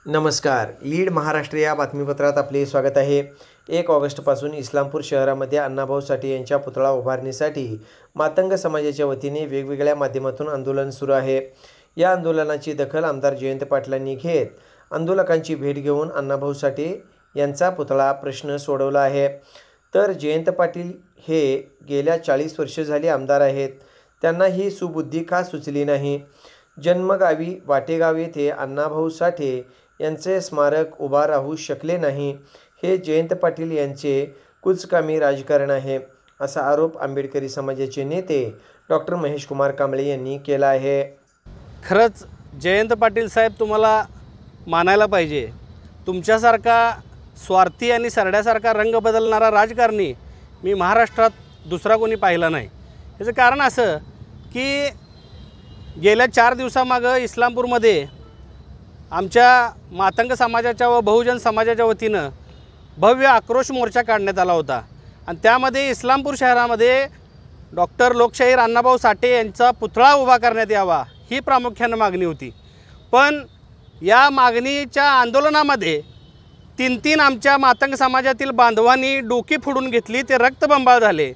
नमस्कार. लीड महाराष्ट्र या बातमीपत्रात आपले स्वागत आहे. 1 ऑगस्टपासून इस्लामपूर शहरामध्ये अण्णाभाऊ साठे यांच्या पुतळा उभारणीसाठी मातंग समाजाच्या वतीने वेगवेगळ्या माध्यमातून आंदोलन सुरू आहे. या आंदोलनाची दखल आमदार जयंत पाटलांनी घेत आंदोलकांची भेट घेऊन अण्णाभाऊ साठे यांचा पुतळा प्रश्न सोडवला आहे. तर जयंत पाटील हे गेल्या 40 वर्षे झाली आमदार आहेत. त्यांना ही सुबुद्धी का सुचली नाही? जन्मगावी वाटेगाव येथे अण्णाभाऊ साठे यांचे स्मारक उभा राहू शकले नाही, हे जयंत पाटील यांचे कुचकामी राजकारण आहे, असा आरोप आंबेडकरी समाजाचे नेते डॉक्टर महेश कुमार कांबळे यांनी केला आहे. खरंच जयंत पाटील साहेब तुम्हाला मानायला पाहिजे. तुमच्यासारखा स्वार्थी आणि सरड्यासारखा रंग बदलणारा राजकारणी मी महाराष्ट्रात दुसरा कोणी पाहिला नाही. याचं कारण असं की गेल्या 4 दिवसामागं इस्लामपूरमध्ये आमच्या मातंग समाजाच्या व बहुजन समाजाच्या वतीनं भव्य आक्रोश मोर्चा काढण्यात आला होता. आणि त्यामध्ये इस्लामपूर शहरामध्ये डॉक्टर लोकशाहीर अण्णाभाऊ साठे यांचा पुतळा उभा करण्यात यावा ही प्रामुख्यानं मागणी होती. पण या मागणीच्या आंदोलनामध्ये 3 आमच्या मातंग समाजातील बांधवांनी डोकी फोडून घेतली, ते रक्तबंबाळ झाले.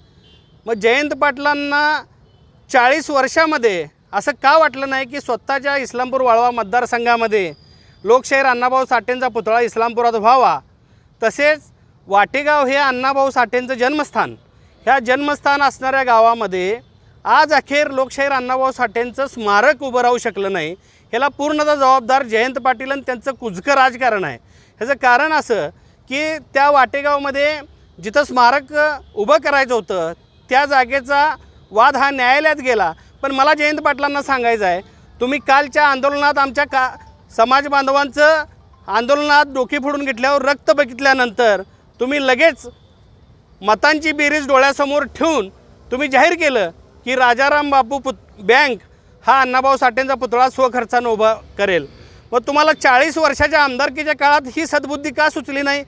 मग जयंत पाटलांना 40 वर्षामध्ये असं का वाटलं नाही की स्वतःच्या इस्लामपूर वाळवा मतदारसंघामध्ये लोकशाहीर अण्णाभाऊ साठेंचा पुतळा इस्लामपुरात व्हावा? तसेच वाटेगाव हे अण्णाभाऊ साठेंचं जन्मस्थान, ह्या जन्मस्थान असणाऱ्या गावामध्ये आज अखेर लोकशाहीर अण्णाभाऊ साठेंचं स्मारक उभं राहू शकलं नाही. ह्याला पूर्णतः जबाबदार जयंत पाटील आणि त्यांचं कुजकं राजकारण आहे. ह्याचं कारण असं की त्या वाटेगावमध्ये जिथं स्मारक उभं करायचं होतं त्या जागेचा वाद हा न्यायालयात गेला. पण मला जयंत पाटलांना सांगायचं आहे, तुम्ही कालच्या आंदोलनात आमच्या समाज बांधवांचं आंदोलनात डोकी फोडून घेतल्यावर रक्त बघितल्यानंतर तुम्ही लगेच मतांची बेरीज डोळ्यासमोर ठेवून तुम्ही जाहीर केलं की राजाराम बापू बँक हा अण्णाभाऊ साठेंचा पुतळा स्वखर्चानं उभा करेल. मग तुम्हाला 40 वर्षाच्या आमदारकीच्या काळात ही सद्बुद्धी का सुचली नाही?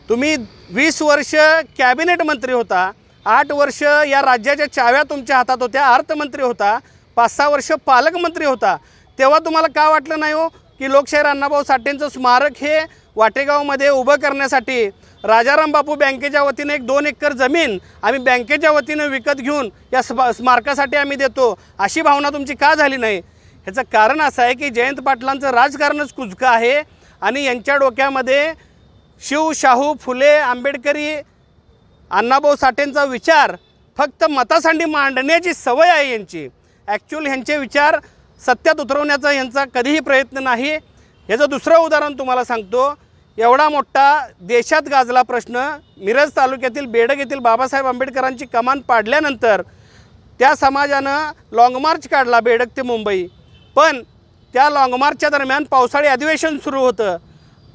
तुम्ही 20 वर्ष कॅबिनेट मंत्री होता, 8 वर्ष या राज्याच्या चाव्या तुमच्या हातात होत्या, अर्थमंत्री होता, 5-6 वर्ष पालकमंत्री होता. तेव्हा तुम्हाला का वाटलं नाही हो की लोकशाहीर अण्णाभाऊ साठेंचं स्मारक हे वाटेगावमध्ये उभं करण्यासाठी राजाराम बापू बँकेच्या वतीनं 1-2 एकर जमीन आम्ही बँकेच्या वतीनं विकत घेऊन या स्मारकासाठी आम्ही देतो, अशी भावना तुमची का झाली नाही? ह्याचं कारण असं आहे की जयंत पाटलांचं राजकारणच कुजकं आहे आणि यांच्या डोक्यामध्ये शिव, शाहू, फुले, आंबेडकरी, अण्णाभाऊ साठेंचा विचार फक्त मतासाठी मांडण्याची सवय आहे यांची. ॲक्च्युअल ह्यांचे विचार सत्यात उतरवण्याचा यांचा कधीही प्रयत्न नाही. याचं दुसरं उदाहरण तुम्हाला सांगतो. एवढा मोठा देशात गाजला प्रश्न मिरज तालुक्यातील बेडग येथील बाबासाहेब आंबेडकरांची कमान पाडल्यानंतर त्या समाजानं लाँग मार्च काढला बेडग ते मुंबई. पण त्या लाँग मार्चच्या दरम्यान पावसाळी अधिवेशन सुरू होतं.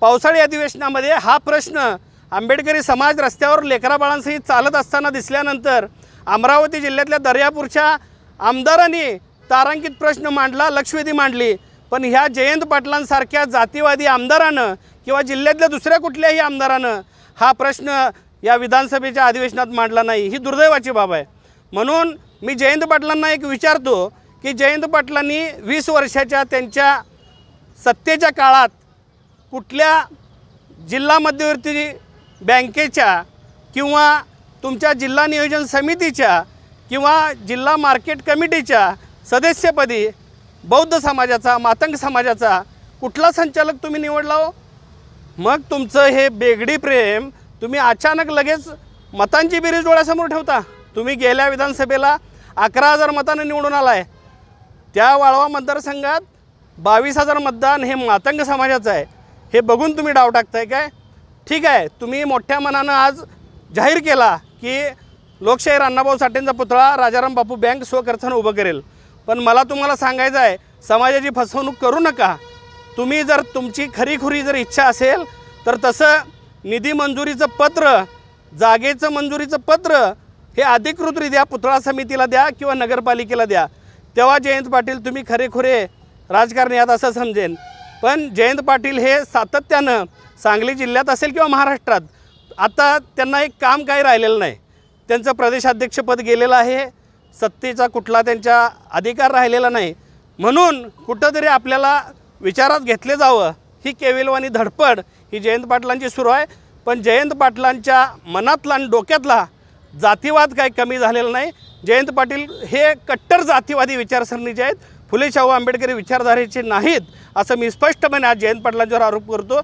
पावसाळी अधिवेशनामध्ये हा प्रश्न आंबेडकरी समाज रस्त्यावर लेकराबाळांसहित चालत असताना दिसल्यानंतर अमरावती जिल्ह्यातल्या दर्यापूरच्या आमदारांनी तारांकित प्रश्न मांडला, लक्षवेधी मांडली. पण ह्या जयंत पाटलांसारख्या जातीवादी आमदारानं किंवा जिल्ह्यातल्या दुसऱ्या कुठल्याही आमदारानं हा प्रश्न या विधानसभेच्या अधिवेशनात मांडला नाही. ही दुर्दैवाची बाब आहे. म्हणून मी जयंत पाटलांना एक विचारतो की जयंत पाटलांनी 20 वर्षाच्या त्यांच्या सत्तेच्या काळात कुठल्या जिल्हा मध्यवर्ती बँकेच्या किंवा तुमच्या जिल्हा नियोजन समितीच्या किंवा जिल्हा मार्केट कमिटीच्या सदस्यपदी बौद्ध समाजाचा, मातंग समाजाचा कुठला संचालक तुम्ही निवडला हो? मग तुमचं हे बेगडी प्रेम तुम्ही अचानक लगेच मतांची बेरीज डोळ्यासमोर ठेवता. तुम्ही गेल्या विधानसभेला 11,000 मतांनी निवडून आला आहे. त्या वाळवा मतदारसंघात 22,000 मतदान हे मातंग समाजाचं आहे. हे बघून तुम्ही डाव टाकताय काय? ठीक आहे, तुम्ही मोठ्या मनानं आज जाहीर केला की लोकशाहीर अण्णाभाऊ साठेंचा पुतळा राजाराम बापू बँक स्वखर्चानं उभं करेल. पण मला तुम्हाला सांगायचं आहे, समाजाची फसवणूक करू नका. तुम्ही जर तुमची खरीखुरी जर इच्छा असेल तर तसं निधी मंजुरीचं पत्र, जागेचं मंजुरीचं पत्र हे अधिकृतरित्या पुतळा समितीला द्या किंवा नगरपालिकेला द्या. तेव्हा जयंत पाटील तुम्ही खरेखुरे राजकारणी आहात असं समजेन. पण जयंत पाटील हे सातत्यानं सांगली जिल्ह्यात असेल किंवा महाराष्ट्रात आता त्यांना एक काम काही राहिलेलं नाही. त्यांचं प्रदेशाध्यक्षपद गेलेलं आहे, सत्तेचा कुठला त्यांचा अधिकार राहिलेला नाही. म्हणून कुठंतरी आपल्याला विचारात घेतले जावं ही केविलवाणी धडपड ही जयंत पाटलांची सुरू आहे. पण जयंत पाटलांच्या मनातला आणि डोक्यातला जातीवाद काही कमी झालेला नाही. जयंत पाटील हे कट्टर जातीवादी विचारसरणीचे आहेत, फुले शाहू आंबेडकरी विचारधारेचे नाहीत असं मी स्पष्टपणे आज जयंत पाटलांच्यावर आरोप करतो.